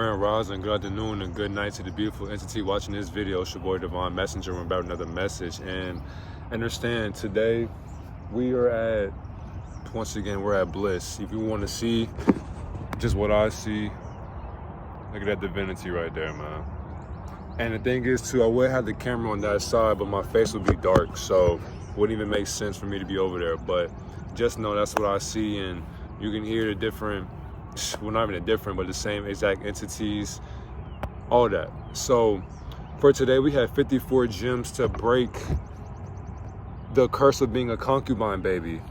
Grand Rising, good afternoon, and good night to the beautiful entity watching this video. It's your boy Divine Messenger. We're about another message. And understand, today we are at, once again, we're at bliss. If you want to see just what I see, look at that divinity right there, man. And the thing is, too, I would have the camera on that side, but my face would be dark, so it wouldn't even make sense for me to be over there. But just know that's what I see, and you can hear the different, well, not even the different, but the same exact entities, all that. So for today, we have 54 gems to break the curse of being a concubine baby.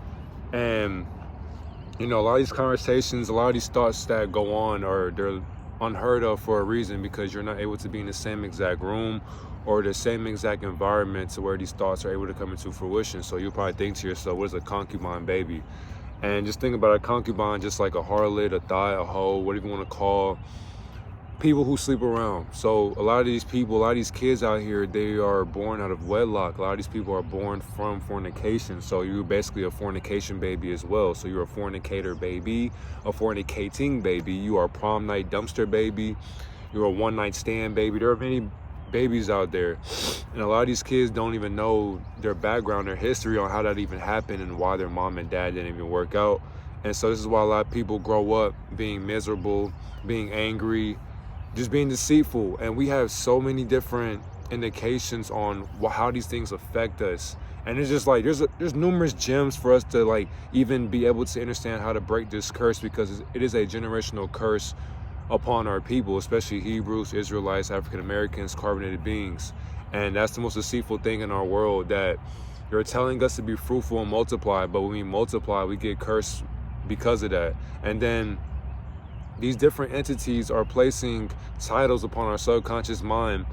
And you know, a lot of these conversations, a lot of these thoughts that go on they're unheard of for a reason, because you're not able to be in the same exact room or the same exact environment to where these thoughts are able to come into fruition. So you'll probably think to yourself, what is a concubine baby? And just think about a concubine just like a harlot, a thigh, a hoe, whatever you want to call people who sleep around. So a lot of these people, a lot of these kids out here, they are born out of wedlock. A lot of these people are born from fornication. So you're basically a fornication baby as well. So you're a fornicator baby, a fornicating baby. You are a prom night dumpster baby. You're a one night stand baby. There are many babies out there, and a lot of these kids don't even know their background, their history on how that even happened and why their mom and dad didn't even work out. And so this is why a lot of people grow up being miserable, being angry, just being deceitful. And we have so many different indications on how these things affect us. And it's just like there's numerous gems for us to like even be able to understand how to break this curse, because it is a generational curse upon our people, especially Hebrews, Israelites, African Americans, carbonated beings. And that's the most deceitful thing in our world, that you're telling us to be fruitful and multiply, but when we multiply, we get cursed because of that. And then these different entities are placing titles upon our subconscious mind,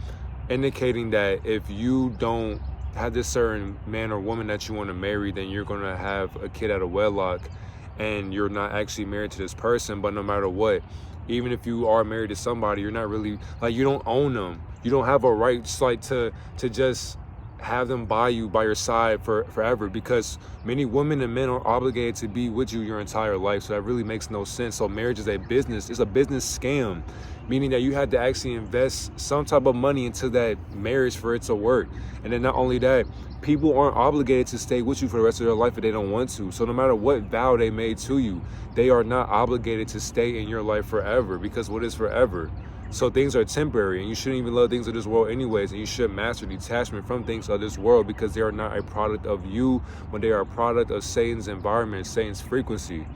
indicating that if you don't have this certain man or woman that you want to marry, then you're going to have a kid out of wedlock, and you're not actually married to this person. But no matter what, even if you are married to somebody, you're not really, like, you don't own them. You don't have a right just like to just have them by your side forever, because many women and men are obligated to be with you your entire life. So that really makes no sense. So marriage is a business. It's a business scam, meaning that you had to actually invest some type of money into that marriage for it to work. And then not only that, people aren't obligated to stay with you for the rest of their life if they don't want to. So no matter what vow they made to you, they are not obligated to stay in your life forever, because what is forever? So things are temporary, and you shouldn't even love things of this world anyways, and you should master detachment from things of this world, because they are not a product of you, but they are a product of Satan's environment, Satan's frequency.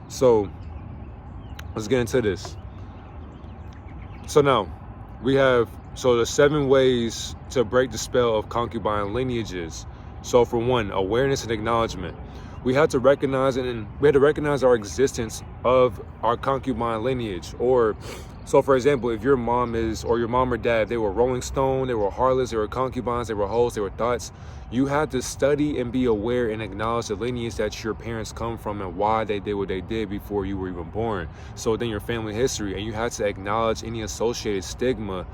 So let's get into this. So now we have the 7 ways to break the spell of concubine lineages. So for one, awareness and acknowledgement. We have to recognize it, and we have to recognize our existence of our concubine lineage. Or, so for example, if your mom or dad, they were Rolling Stone, they were harlots, they were concubines, they were hoes, they were thoughts, you have to study and be aware and acknowledge the lineage that your parents come from and why they did what they did before you were even born. So then your family history, and you have to acknowledge any associated stigma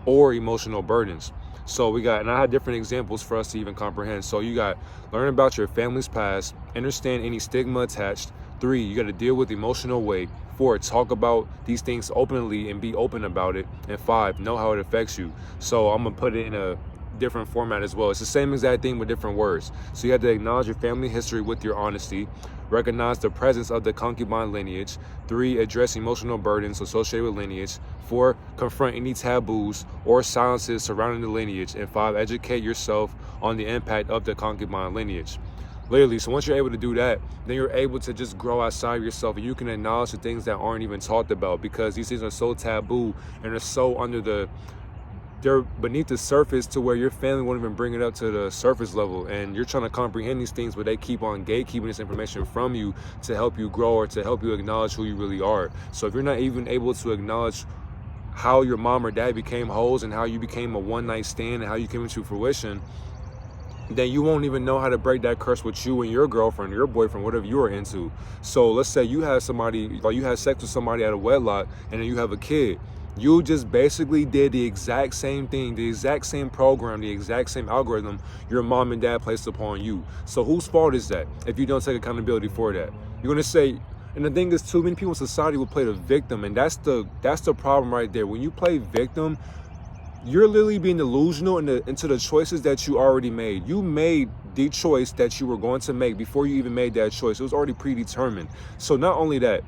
or emotional burdens. So and I had different examples for us to even comprehend. So you got learn about your family's past, understand any stigma attached. 3, you got to deal with emotional weight. 4, talk about these things openly and be open about it. And 5, know how it affects you. So I'm gonna put it in a different format as well. It's the same exact thing with different words. So you have to acknowledge your family history with your honesty, recognize the presence of the concubine lineage. 3, address emotional burdens associated with lineage. 4, confront any taboos or silences surrounding the lineage. And 5, educate yourself on the impact of the concubine lineage. Literally, so once you're able to do that, then you're able to just grow outside of yourself, and you can acknowledge the things that aren't even talked about, because these things are so taboo and they're so they're beneath the surface, to where your family won't even bring it up to the surface level, and you're trying to comprehend these things, but they keep on gatekeeping this information from you to help you grow or to help you acknowledge who you really are. So if you're not even able to acknowledge how your mom or dad became hoes and how you became a one night stand and how you came into fruition, then you won't even know how to break that curse with you and your girlfriend, your boyfriend, whatever you are into. So let's say you have somebody, like you had sex with somebody out of wedlock, and then you have a kid. You just basically did the exact same thing, the exact same program, the exact same algorithm your mom and dad placed upon you. So whose fault is that if you don't take accountability for that? You're going to say, And the thing is, too many people in society will play the victim, and that's the problem right there. When you play victim, you're literally being delusional into the choices that you already made. You made the choice that you were going to make before you even made that choice. It was already predetermined. So not only that,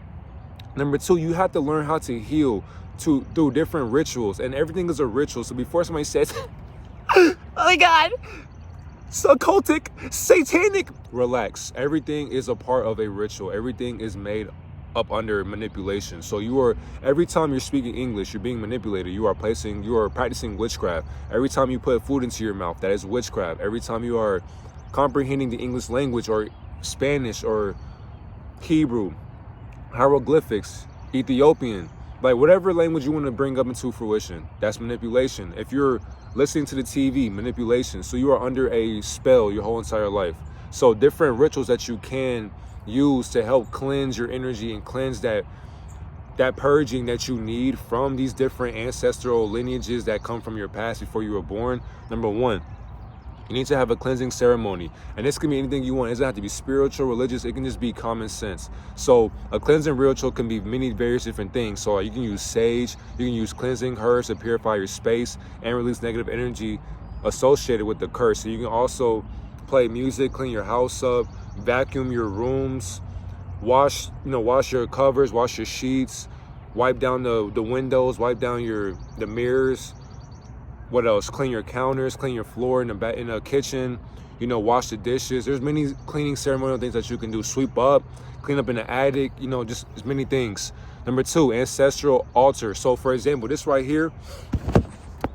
number two, you have to learn how to heal through different rituals, and everything is a ritual. So before somebody says, oh my God, so occultic, satanic, relax. Everything is a part of a ritual. Everything is made up under manipulation. So every time you're speaking English, you're being manipulated. You are practicing witchcraft. Every time you put food into your mouth, that is witchcraft. Every time you are comprehending the English language or Spanish or Hebrew, hieroglyphics, Ethiopian, like whatever language you want to bring up into fruition, that's manipulation. If you're listening to the TV, manipulation. So you are under a spell your whole entire life. So different rituals that you can use to help cleanse your energy and cleanse that purging that you need from these different ancestral lineages that come from your past before you were born. Number one, you need to have a cleansing ceremony, and this can be anything you want. It doesn't have to be spiritual, religious. It can just be common sense. So a cleansing ritual can be many various different things. So you can use sage, you can use cleansing herbs to purify your space and release negative energy associated with the curse. So you can also play music, clean your house up, vacuum your rooms, wash your covers, wash your sheets, wipe down the windows, wipe down the mirrors. What else? Clean your counters, clean your floor in the kitchen, wash the dishes. There's many cleaning ceremonial things that you can do. Sweep up, clean up in the attic, just as many things. Number two, ancestral altar. So for example, this right here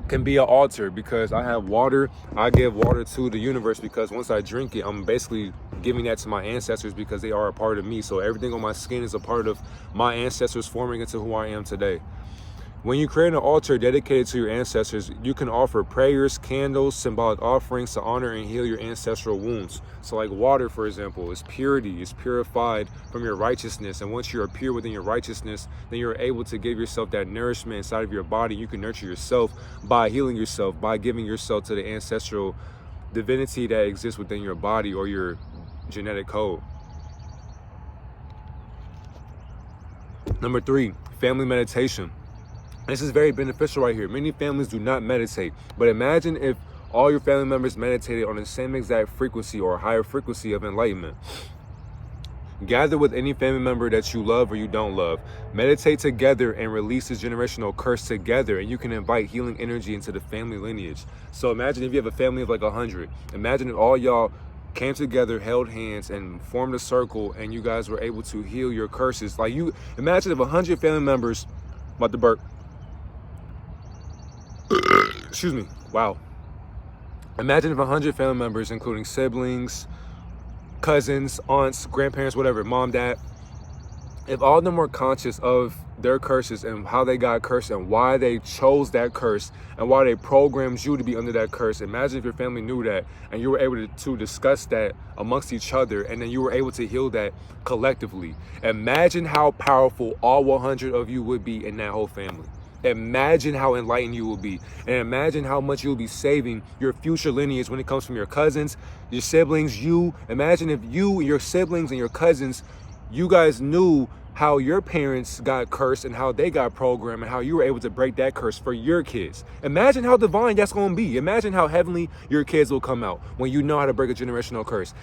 can be an altar because I have water. I give water to the universe because once I drink it, I'm basically giving that to my ancestors because they are a part of me. So everything on my skin is a part of my ancestors forming into who I am today. When you create an altar dedicated to your ancestors, you can offer prayers, candles, symbolic offerings to honor and heal your ancestral wounds. So like water, for example, is purity, is purified from your righteousness. And once you're pure within your righteousness, then you're able to give yourself that nourishment inside of your body. You can nurture yourself by healing yourself, by giving yourself to the ancestral divinity that exists within your body or your genetic code. Number three, family meditation. This is very beneficial right here. Many families do not meditate, but imagine if all your family members meditated on the same exact frequency or higher frequency of enlightenment. Gather with any family member that you love or you don't love. Meditate together and release this generational curse together, and you can invite healing energy into the family lineage. So imagine if you have a family of like 100. Imagine if all y'all came together, held hands, and formed a circle, and you guys were able to heal your curses. Like imagine if 100 family members, about to burp. Excuse me. Wow. Imagine if 100 family members, including siblings, cousins, aunts, grandparents, whatever, mom, dad, if all of them were conscious of their curses and how they got cursed and why they chose that curse and why they programmed you to be under that curse. Imagine if your family knew that and you were able to discuss that amongst each other, and then you were able to heal that collectively. Imagine how powerful all 100 of you would be in that whole family. Imagine how enlightened you will be, and imagine how much you'll be saving your future lineage when it comes from your cousins, your siblings, you. Imagine if you, your siblings, and your cousins, you guys knew how your parents got cursed and how they got programmed and how you were able to break that curse for your kids. Imagine how divine that's going to be. Imagine how heavenly your kids will come out when you know how to break a generational curse.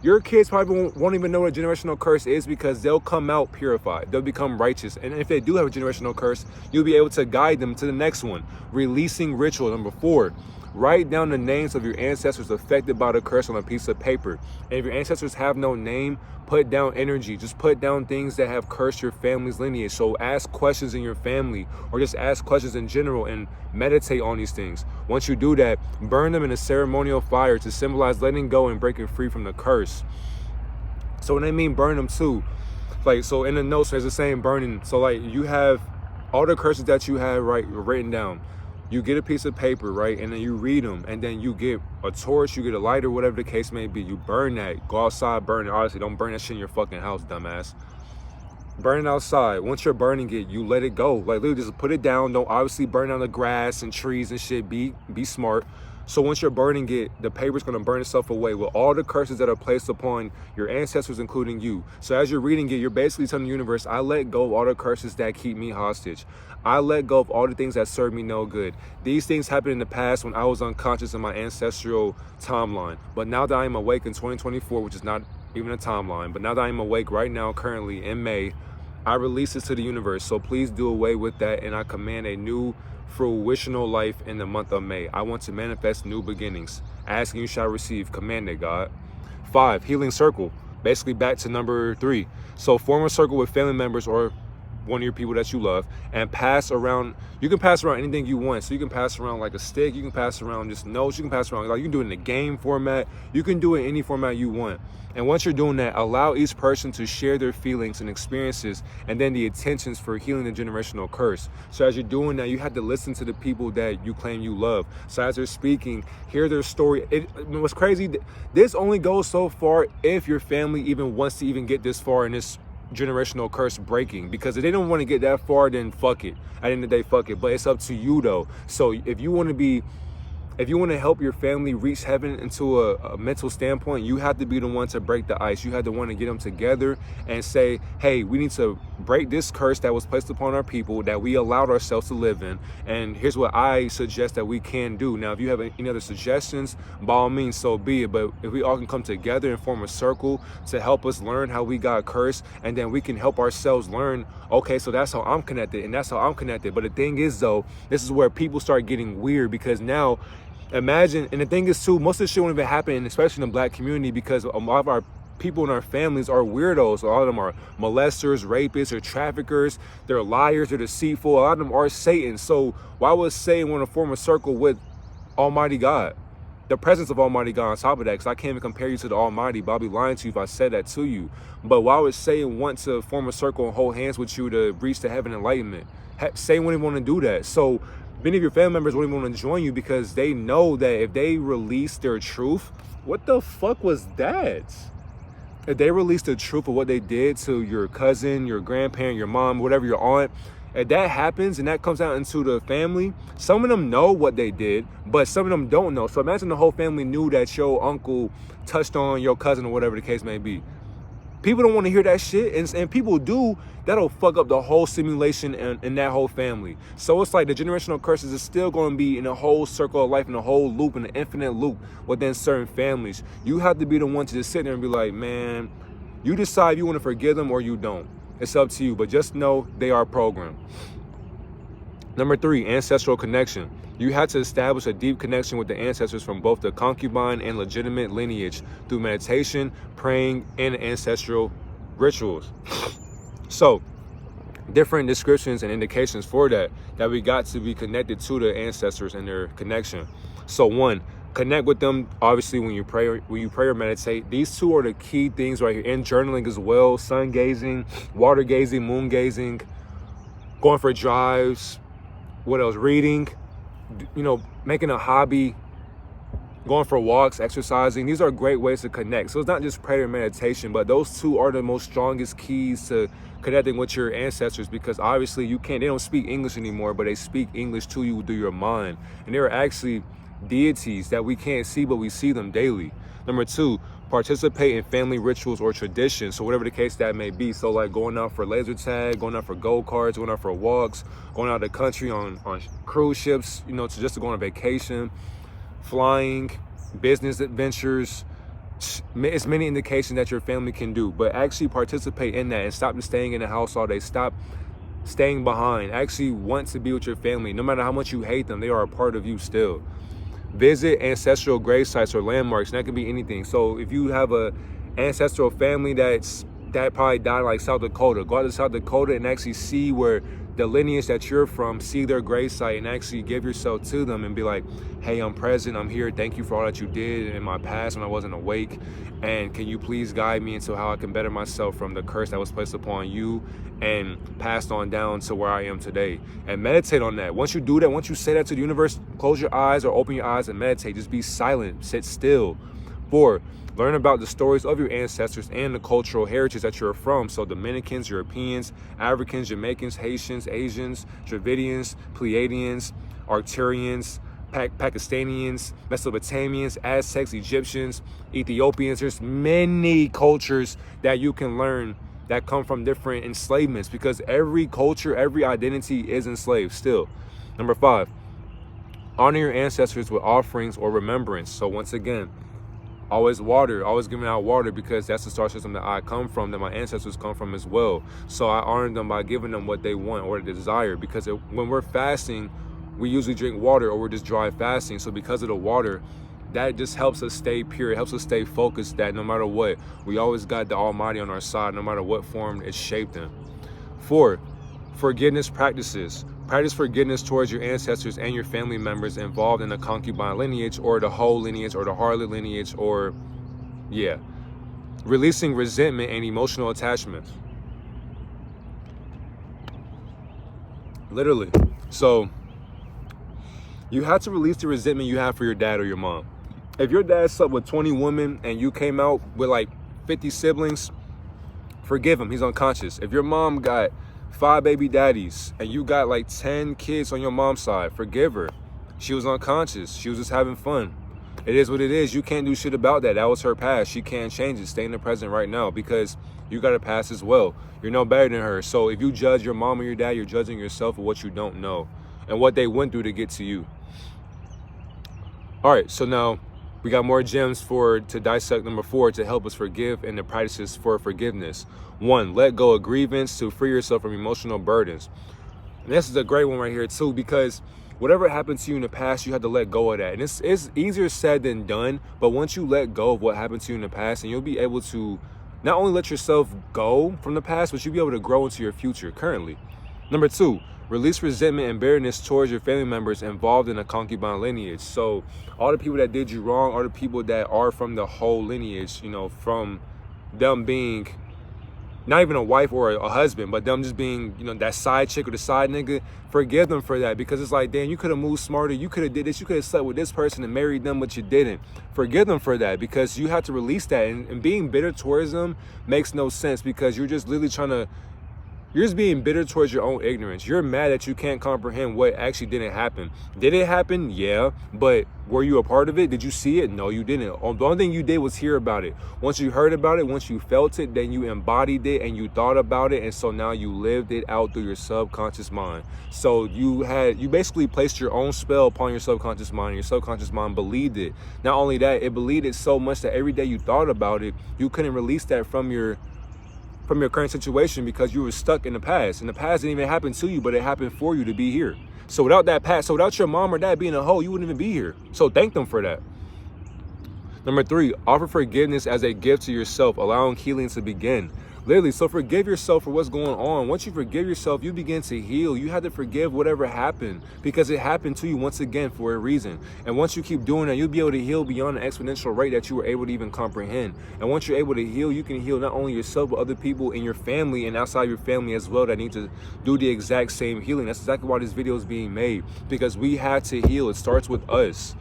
Your kids probably won't even know what a generational curse is because they'll come out purified. They'll become righteous. And if they do have a generational curse, you'll be able to guide them to the next one. Releasing ritual. Number 4. Write down the names of your ancestors affected by the curse on a piece of paper. And if your ancestors have no name, put down energy. Just put down things that have cursed your family's lineage. So ask questions in your family, or just ask questions in general and meditate on these things. Once you do that, burn them in a ceremonial fire to symbolize letting go and breaking free from the curse. So when I mean burn them too, like, so in the notes there's a saying burning. So like you have all the curses that you have written down. You get a piece of paper, right? And then you read them, and then you get a torch, you get a lighter, whatever the case may be. You burn that. Go outside, burn it. Honestly, don't burn that shit in your fucking house, dumbass. Burn it outside. Once you're burning it, you let it go. Like literally just put it down. Don't obviously burn down the grass and trees and shit. Be smart. So once you're burning it, the paper's going to burn itself away with all the curses that are placed upon your ancestors, including you. So as you're reading it, you're basically telling the universe, I let go of all the curses that keep me hostage. I let go of all the things that serve me no good. These things happened in the past when I was unconscious in my ancestral timeline. But now that I am awake in 2024, which is not even a timeline, but now that I am awake right now, currently in May, I release this to the universe. So please do away with that, and I command a new fruitional life in the month of May. I want to manifest new beginnings. Ask and you shall receive. Command it, God. 5, healing circle. Basically back to number 3. So form a circle with family members or one of your people that you love, and pass around. You can pass around anything you want. So you can pass around like a stick, you can pass around just notes, you can pass around, like you can do it in a game format, you can do it in any format you want. And once you're doing that, allow each person to share their feelings and experiences and then the intentions for healing the generational curse. So as you're doing that, you have to listen to the people that you claim you love. So as they're speaking, hear their story. What's crazy, this only goes so far if your family even wants to even get this far in this generational curse breaking, because if they don't want to get that far, then fuck it. At the end of the day, fuck it. But it's up to you though. So if you want to help your family reach heaven into a mental standpoint, you have to be the one to break the ice. You have to want to get them together and say, hey, we need to break this curse that was placed upon our people that we allowed ourselves to live in. And here's what I suggest that we can do. Now, if you have any other suggestions, by all means, so be it. But if we all can come together and form a circle to help us learn how we got cursed, and then we can help ourselves learn, okay, so that's how I'm connected and that's how I'm connected. But the thing is though, this is where people start getting weird, because now imagine, and the thing is too, most of this shit won't even happen, especially in the Black community, because a lot of our people in our families are weirdos. A lot of them are molesters, rapists, or traffickers. They're liars, they're deceitful. A lot of them are Satan. So why would Satan want to form a circle with Almighty God? The presence of Almighty God on top of that, because I can't even compare you to the Almighty, but I'll be lying to you if I said that to you. But why would Satan want to form a circle and hold hands with you to reach to heaven enlightenment? Satan wouldn't even want to do that. So many of your family members wouldn't even want to join you, because they know that if they release their truth, what the fuck was that? If they release the truth of what they did to your cousin, your grandparent, your mom, whatever, your aunt, if that happens and that comes out into the family, some of them know what they did, but some of them don't know. So imagine the whole family knew that your uncle touched on your cousin or whatever the case may be. People don't want to hear that shit, and people do. That'll fuck up the whole simulation and that whole family. So it's like the generational curses is still going to be in a whole circle of life, in a whole loop, in an infinite loop within certain families. You have to be the one to just sit there and be like, man, you decide if you want to forgive them or you don't. It's up to you, but just know they are programmed. Number 3, ancestral connection. You had to establish a deep connection with the ancestors from both the concubine and legitimate lineage through meditation, praying, and ancestral rituals. So, different descriptions and indications for that we got to be connected to the ancestors and their connection. So 1, connect with them, obviously, when you pray or meditate. These 2 are the key things right here. And journaling as well, sun gazing, water gazing, moon gazing, going for drives, what else, reading, making a hobby, going for walks, exercising. These are great ways to connect. So it's not just prayer and meditation, but those 2 are the most strongest keys to connecting with your ancestors, because obviously they don't speak English anymore, but they speak English to you through your mind. And there are actually deities that we can't see, but we see them daily. Number 2, participate in family rituals or traditions. So whatever the case that may be. So like going out for laser tag, going out for go-karts, going out for walks, going out of the country on cruise ships, to go on a vacation, flying, business adventures. It's many indications that your family can do, but actually participate in that and stop just staying in the house all day. Stop staying behind. Actually want to be with your family. No matter how much you hate them, they are a part of you still. Visit ancestral grave sites or landmarks, and that can be anything. So if you have a ancestral family that probably died like South Dakota, go out to South Dakota and actually see where the lineage that you're from, see their grave site and actually give yourself to them and be like, hey, I'm present, I'm here, thank you for all that you did in my past when I wasn't awake, and can you please guide me into how I can better myself from the curse that was placed upon you and passed on down to where I am today. And meditate on that. Once you do that, once you say that to the universe, close your eyes or open your eyes and meditate. Just be silent, sit still. 4, learn about the stories of your ancestors and the cultural heritage that you're from. So Dominicans, Europeans, Africans, Jamaicans, Haitians, Asians, Dravidians, Pleiadians, Arcturians, Pakistanians, Mesopotamians, Aztecs, Egyptians, Ethiopians. There's many cultures that you can learn that come from different enslavements, because every culture, every identity is enslaved still. Number 5, honor your ancestors with offerings or remembrance. So once again, always water, always giving out water, because that's the star system that I come from, that my ancestors come from as well. So I honor them by giving them what they want or they desire, because when we're fasting, we usually drink water, or we're just dry fasting. So because of the water, that just helps us stay pure. It helps us stay focused, that no matter what, we always got the Almighty on our side, no matter what form it's shaped in. 4, forgiveness practices. Practice forgiveness towards your ancestors and your family members involved in the concubine lineage, or the whole lineage, or the harlot lineage, or releasing resentment and emotional attachments. Literally. So you have to release the resentment you have for your dad or your mom. If your dad slept with 20 women and you came out with like 50 siblings, forgive him. He's unconscious. If your mom got 5 baby daddies and you got like 10 kids on your mom's side, forgive her. She was unconscious. She was just having fun. It is what it is. You can't do shit about that. That was her past. She can't change it. Stay in the present right now, because you got a past as well. You're no better than her. So if you judge your mom or your dad, you're judging yourself for what you don't know and what they went through to get to you. All right, so now we got more gems to dissect. Number 4, to help us forgive, and the practices for forgiveness. 1, let go of grievance to free yourself from emotional burdens. And this is a great one right here too, because whatever happened to you in the past, you had to let go of that. And it's easier said than done, but once you let go of what happened to you in the past, and you'll be able to not only let yourself go from the past, but you'll be able to grow into your future currently. Number 2, release resentment and bitterness towards your family members involved in a concubine lineage. So all the people that did you wrong, are the people that are from the whole lineage, from them being not even a wife or a husband, but them just being, that side chick or the side nigga. Forgive them for that, because it's like, damn, you could have moved smarter. You could have did this. You could have slept with this person and married them, but you didn't. Forgive them for that, because you have to release that. And being bitter towards them makes no sense, because you're just literally you're just being bitter towards your own ignorance. You're mad that you can't comprehend what actually didn't happen. Did it happen? Yeah. But were you a part of it? Did you see it? No, you didn't. The only thing you did was hear about it. Once you heard about it, once you felt it, then you embodied it and you thought about it. And so now you lived it out through your subconscious mind. So you basically placed your own spell upon your subconscious mind, and your subconscious mind believed it. Not only that, it believed it so much that every day you thought about it, you couldn't release that from your current situation, because you were stuck in the past. And the past didn't even happen to you, but it happened for you to be here. So without that past, without your mom or dad being a hoe, you wouldn't even be here. So thank them for that. Number 3, offer forgiveness as a gift to yourself, allowing healing to begin. Literally, so forgive yourself for what's going on. Once you forgive yourself, you begin to heal. You have to forgive whatever happened, because it happened to you once again for a reason. And once you keep doing that, you'll be able to heal beyond the exponential rate that you were able to even comprehend. And once you're able to heal, you can heal not only yourself, but other people in your family and outside your family as well that need to do the exact same healing. That's exactly why this video is being made, because we have to heal. It starts with us.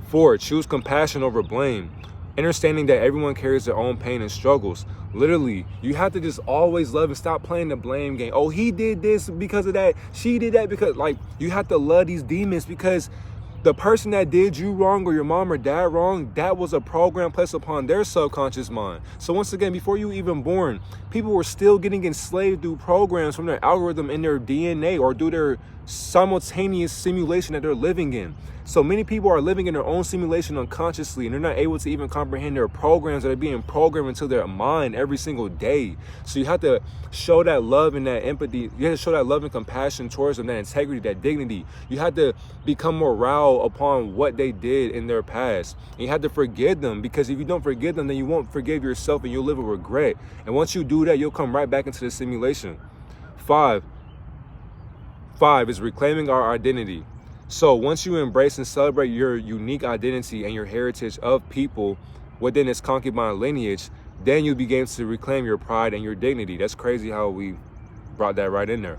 4, choose compassion over blame. Understanding that everyone carries their own pain and struggles. Literally, you have to just always love and stop playing the blame game. Oh, he did this because of that. She did that because, you have to love these demons, because the person that did you wrong, or your mom or dad wrong, that was a program placed upon their subconscious mind. So once again, before you even born, people were still getting enslaved through programs from their algorithm in their DNA, or through their simultaneous simulation that they're living in. So many people are living in their own simulation unconsciously, and they're not able to even comprehend their programs that are being programmed into their mind every single day. So you have to show that love and that empathy. You have to show that love and compassion towards them, that integrity, that dignity. You have to become morale upon what they did in their past. And you have to forgive them, because if you don't forgive them, then you won't forgive yourself, and you'll live with regret. And once you do that, you'll come right back into the simulation. 5 is reclaiming our identity. So once you embrace and celebrate your unique identity and your heritage of people within this concubine lineage, then you begin to reclaim your pride and your dignity. That's crazy how we brought that right in there.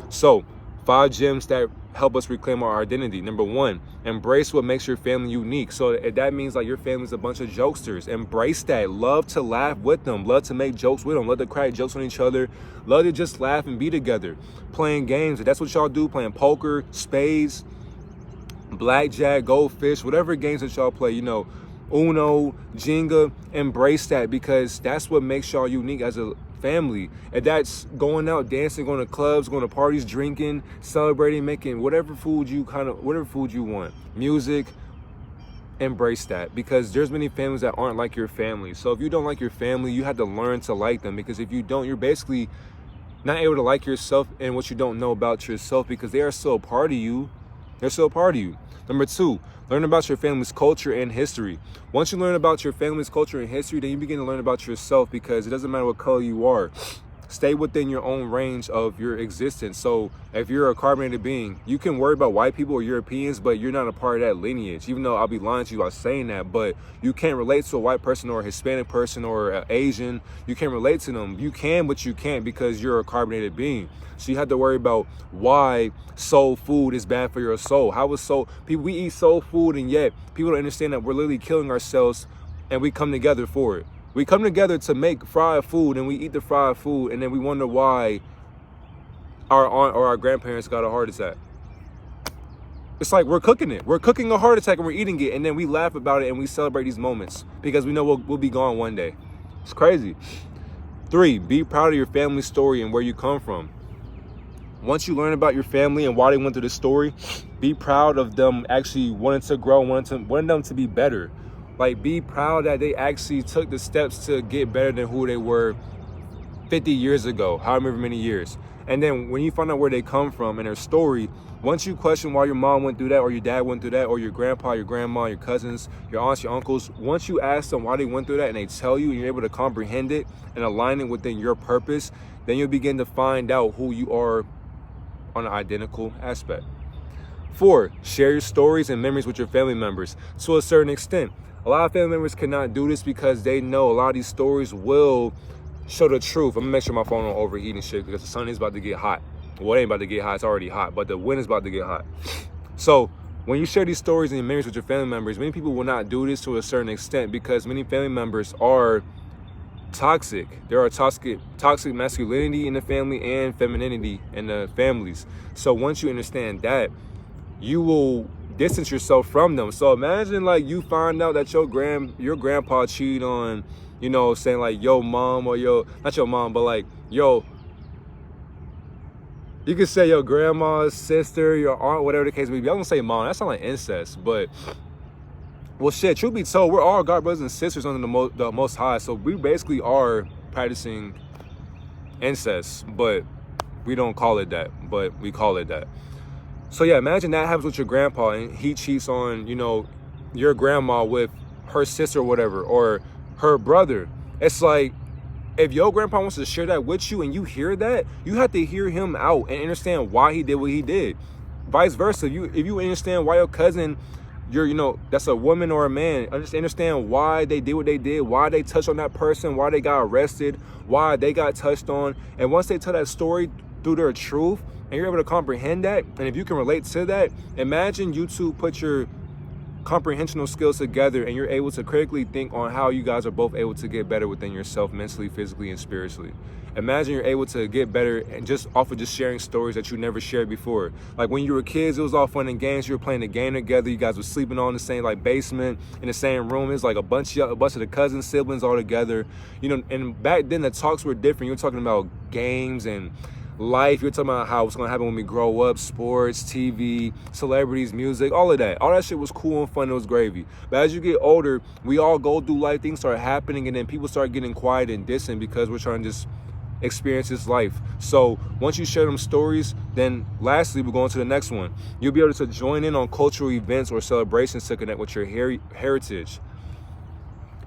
So 5 gems that help us reclaim our identity. Number 1, embrace what makes your family unique. So that means your family's a bunch of jokesters. Embrace that. Love to laugh with them. Love to make jokes with them. Love to crack jokes on each other. Love to just laugh and be together. Playing games. If that's what y'all do, playing poker, spades, blackjack, goldfish, whatever games that y'all play, you know, Uno, Jenga, embrace that, because that's what makes y'all unique as a family. And that's going out, dancing, going to clubs, going to parties, drinking, celebrating, making whatever food you want, music. Embrace that, because there's many families that aren't like your family. So if you don't like your family, you have to learn to like them, because if you don't, you're basically not able to like yourself and what you don't know about yourself, because they are still a part of you. They're still a part of you. Number 2, learn about your family's culture and history. Once you learn about your family's culture and history, then you begin to learn about yourself, because it doesn't matter what color you are. Stay within your own range of your existence. So if you're a carbonated being, you can worry about white people or Europeans, but you're not a part of that lineage. Even though I'll be lying to you by saying that, but you can't relate to a white person or a Hispanic person or an Asian. You can't relate to them. You can, but you can't, because you're a carbonated being. So you have to worry about why soul food is bad for your soul. How is soul, people, we eat soul food, and yet people don't understand that we're literally killing ourselves, and we come together for it. We come together to make fried food, and we eat the fried food, and then we wonder why our aunt or our grandparents got a heart attack. It's like we're cooking it. We're cooking a heart attack and we're eating it, and then we laugh about it and we celebrate these moments because we know we'll be gone one day. It's crazy. 3, be proud of your family story and where you come from. Once you learn about your family and why they went through this story, be proud of them actually wanting to grow, wanting them to be better. Like, be proud that they actually took the steps to get better than who they were 50 years ago, however many years. And then when you find out where they come from and their story, once you question why your mom went through that, or your dad went through that, or your grandpa, your grandma, your cousins, your aunts, your uncles, once you ask them why they went through that and they tell you and you're able to comprehend it and align it within your purpose, then you'll begin to find out who you are on an identical aspect. 4, share your stories and memories with your family members to a certain extent. A lot of family members cannot do this because they know a lot of these stories will show the truth. I'm gonna make sure my phone don't overheat and shit, because the sun is about to get hot. Well, it ain't about to get hot, it's already hot, but the wind is about to get hot. So when you share these stories and your memories with your family members, many people will not do this to a certain extent, because many family members are toxic. There are toxic masculinity in the family and femininity in the families. So once you understand that, you will distance yourself from them. So imagine, like, you find out that your grandpa cheated on, you know, saying like yo mom, or not your mom, but like yo, you could say your grandma's sister, your aunt, whatever the case may be. I don't say mom, that sounds like incest, but well, shit, truth be told, we're all God brothers and sisters under the Most High, so we basically are practicing incest, but we don't call it that, but we call it that. So yeah, imagine that happens with your grandpa and he cheats on, you know, your grandma with her sister or whatever, or her brother. It's like, if your grandpa wants to share that with you and you hear that, you have to hear him out and understand why he did what he did. Vice versa, if you understand why your cousin, that's a woman or a man, understand why they did what they did, why they touched on that person, why they got arrested, why they got touched on. And once they tell that story through their truth, and you're able to comprehend that, and if you can relate to that, imagine you two put your comprehensional skills together and you're able to critically think on how you guys are both able to get better within yourself, mentally, physically, and spiritually. Imagine you're able to get better and just off of just sharing stories that you never shared before. Like when you were kids, it was all fun and games. You were playing the game together. You guys were sleeping on the same basement in the same room. It was like a bunch of the cousins, siblings all together. And back then the talks were different. You were talking about games and life. You're talking about how it's gonna happen when we grow up, sports, TV, celebrities, music, all of that. All that shit was cool and fun. It was gravy. But as you get older, we all go through life. Things start happening, and then people start getting quiet and distant because we're trying to just experience this life. So once you share them stories, then lastly, we're going to the next one. You'll be able to join in on cultural events or celebrations to connect with your heritage.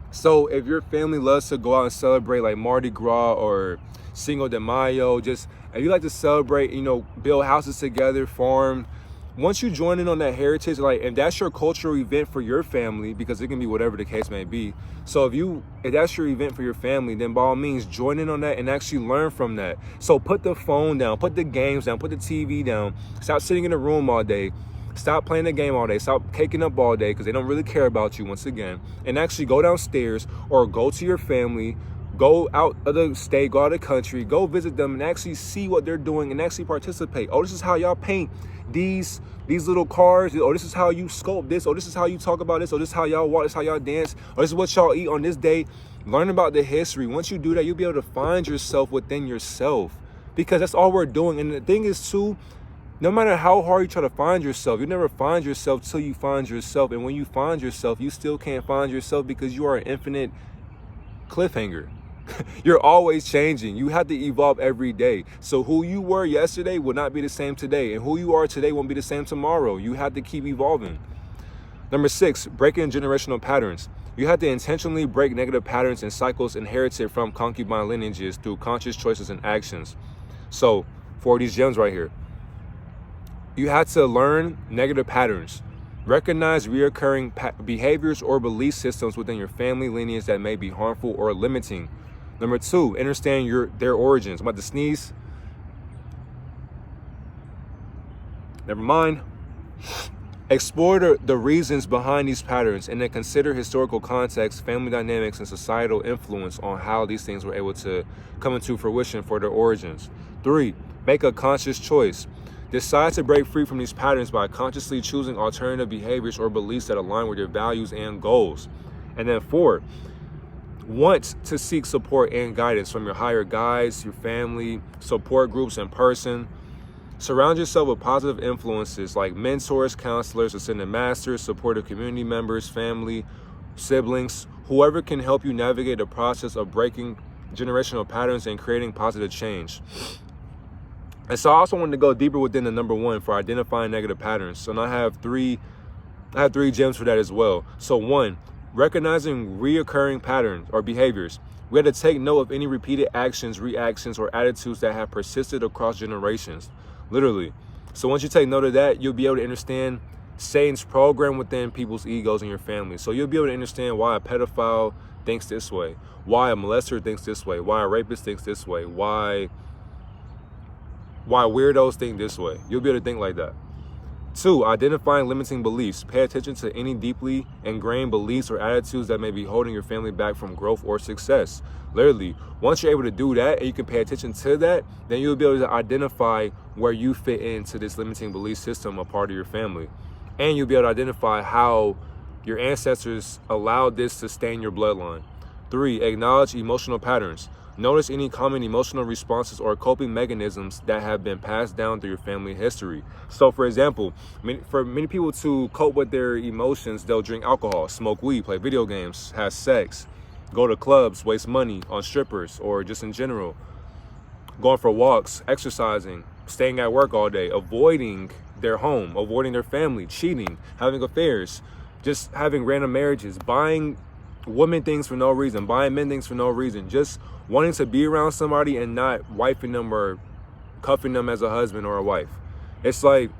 So if your family loves to go out and celebrate like Mardi Gras or Cinco de Mayo, if you like to celebrate, build houses together, farm, once you join in on that heritage, like, if that's your cultural event for your family, because it can be whatever the case may be. So if that's your event for your family, then by all means, join in on that and actually learn from that. So put the phone down, put the games down, put the TV down, stop sitting in the room all day, stop playing the game all day, stop caking up all day because they don't really care about you once again, and actually go downstairs or go to your family Go out of the state, go out of the country, go visit them and actually see what they're doing and actually participate. Oh, this is how y'all paint these little cars. Oh, this is how you sculpt this. Oh, this is how you talk about this. Oh, this is how y'all walk. This is how y'all dance. Oh, this is what y'all eat on this day. Learn about the history. Once you do that, you'll be able to find yourself within yourself, because that's all we're doing. And the thing is too, no matter how hard you try to find yourself, you never find yourself till you find yourself. And when you find yourself, you still can't find yourself because you are an infinite cliffhanger. You're always changing. You have to evolve every day. So who you were yesterday will not be the same today. And who you are today won't be the same tomorrow. You have to keep evolving. Number 6, breaking generational patterns. You have to intentionally break negative patterns and cycles inherited from concubine lineages through conscious choices and actions. So for these gems right here, you have to learn negative patterns. Recognize reoccurring behaviors or belief systems within your family lineage that may be harmful or limiting. Number 2, understand their origins. I'm about to sneeze. Never mind. Explore the reasons behind these patterns, and then consider historical context, family dynamics, and societal influence on how these things were able to come into fruition for their origins. 3, make a conscious choice. Decide to break free from these patterns by consciously choosing alternative behaviors or beliefs that align with your values and goals. And then 4, want to seek support and guidance from your higher guides, your family, support groups in person. Surround yourself with positive influences like mentors, counselors, ascended masters, supportive community members, family, siblings, whoever can help you navigate the process of breaking generational patterns and creating positive change. And so I also wanted to go deeper within the number 1 for identifying negative patterns. So I have three gems for that as well. So 1, recognizing reoccurring patterns or behaviors. We had to take note of any repeated actions, reactions, or attitudes that have persisted across generations. Literally. So once you take note of that, you'll be able to understand Satan's program within people's egos in your family. So you'll be able to understand why a pedophile thinks this way, why a molester thinks this way, why a rapist thinks this way, why weirdos think this way. You'll be able to think like that. 2, identifying limiting beliefs. Pay attention to any deeply ingrained beliefs or attitudes that may be holding your family back from growth or success. Literally, once you're able to do that and you can pay attention to that, then you'll be able to identify where you fit into this limiting belief system, a part of your family. And you'll be able to identify how your ancestors allowed this to stain your bloodline. 3, acknowledge emotional patterns. Notice any common emotional responses or coping mechanisms that have been passed down through your family history. So for example, for many people to cope with their emotions, they'll drink alcohol, smoke weed, play video games, have sex, go to clubs, waste money on strippers, or just in general, going for walks, exercising, staying at work all day, avoiding their home, avoiding their family, cheating, having affairs, just having random marriages, buying women things for no reason, buying men things for no reason, just wanting to be around somebody and not wifing them or cuffing them as a husband or a wife. It's like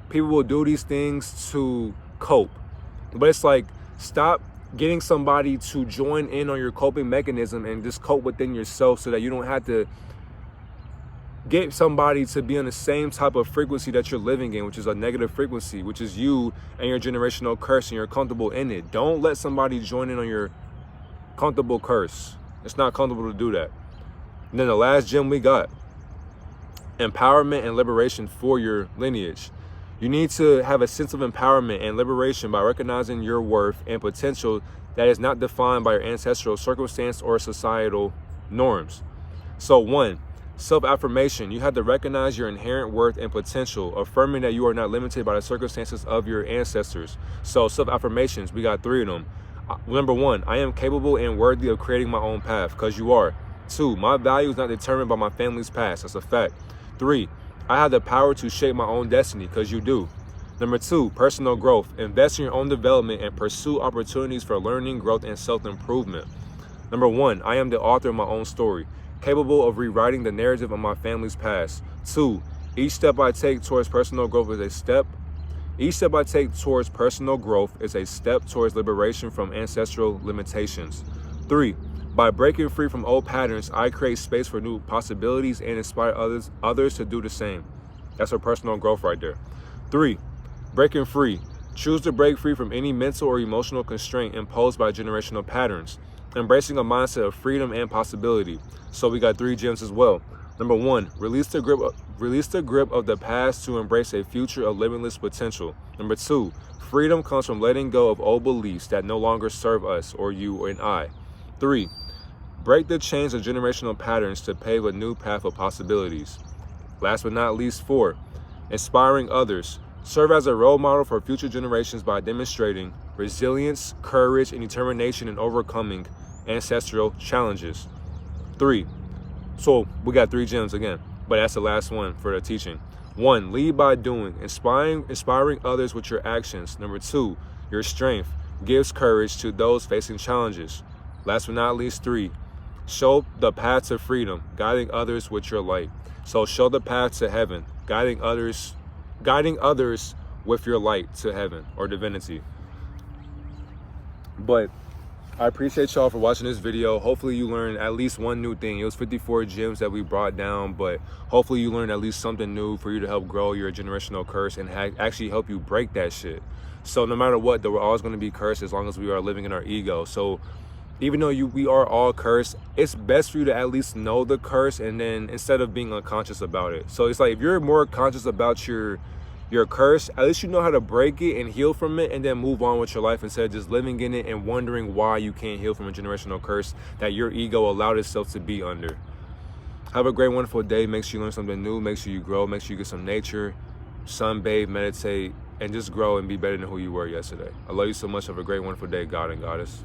people will do these things to cope, but it's like, stop getting somebody to join in on your coping mechanism and just cope within yourself, so that you don't have to get somebody to be on the same type of frequency that you're living in, which is a negative frequency, which is you and your generational curse, and you're comfortable in it. Don't let somebody join in on your comfortable curse. It's not comfortable to do that. And then the last gem we got, empowerment and liberation for your lineage. You need to have a sense of empowerment and liberation by recognizing your worth and potential that is not defined by your ancestral circumstance or societal norms. So 1, self-affirmation. You have to recognize your inherent worth and potential, affirming that you are not limited by the circumstances of your ancestors. So self-affirmations, we got 3 of them. Number 1, I am capable and worthy of creating my own path, because you are. 2, my value is not determined by my family's past. That's a fact. 3, I have the power to shape my own destiny, because you do. Number 2, personal growth. Invest in your own development and pursue opportunities for learning, growth, and self-improvement. Number 1, I am the author of my own story, capable of rewriting the narrative of my family's past. 2, each step I take towards personal growth is a step towards liberation from ancestral limitations. 3, by breaking free from old patterns, I create space for new possibilities and inspire others to do the same. That's a personal growth right there. 3, breaking free. Choose to break free from any mental or emotional constraint imposed by generational patterns. embracing a mindset of freedom and possibility. So we got 3 gems as well. Number 1, release the grip of the past to embrace a future of limitless potential. Number 2, freedom comes from letting go of old beliefs that no longer serve us or you and I. 3, break the chains of generational patterns to pave a new path of possibilities. Last but not least, 4, inspiring others. Serve as a role model for future generations by demonstrating resilience, courage, and determination in overcoming ancestral challenges. 3. So we got 3 gems again, but that's the last one for the teaching. 1, lead by doing, inspiring others with your actions. Number 2, your strength gives courage to those facing challenges. Last but not least, 3, show the path to freedom, guiding others with your light. So show the path to heaven, guiding others with your light to heaven or divinity. But I appreciate y'all for watching this video. Hopefully you learned at least one new thing. It was 54 gems that we brought down, but hopefully you learned at least something new for you to help grow your generational curse and actually help you break that shit. So no matter what, though, we're always going to be cursed as long as we are living in our ego. So even though we are all cursed, it's best for you to at least know the curse, and then instead of being unconscious about it. So it's like, if you're more conscious about your curse, at least you know how to break it and heal from it, and then move on with your life instead of just living in it and wondering why you can't heal from a generational curse that your ego allowed itself to be under. Have a great, wonderful day. Make sure you learn something new. Make sure you grow. Make sure you get some nature, sunbathe, meditate, and just grow and be better than who you were yesterday. I love you so much. Have a great, wonderful day, God and Goddess.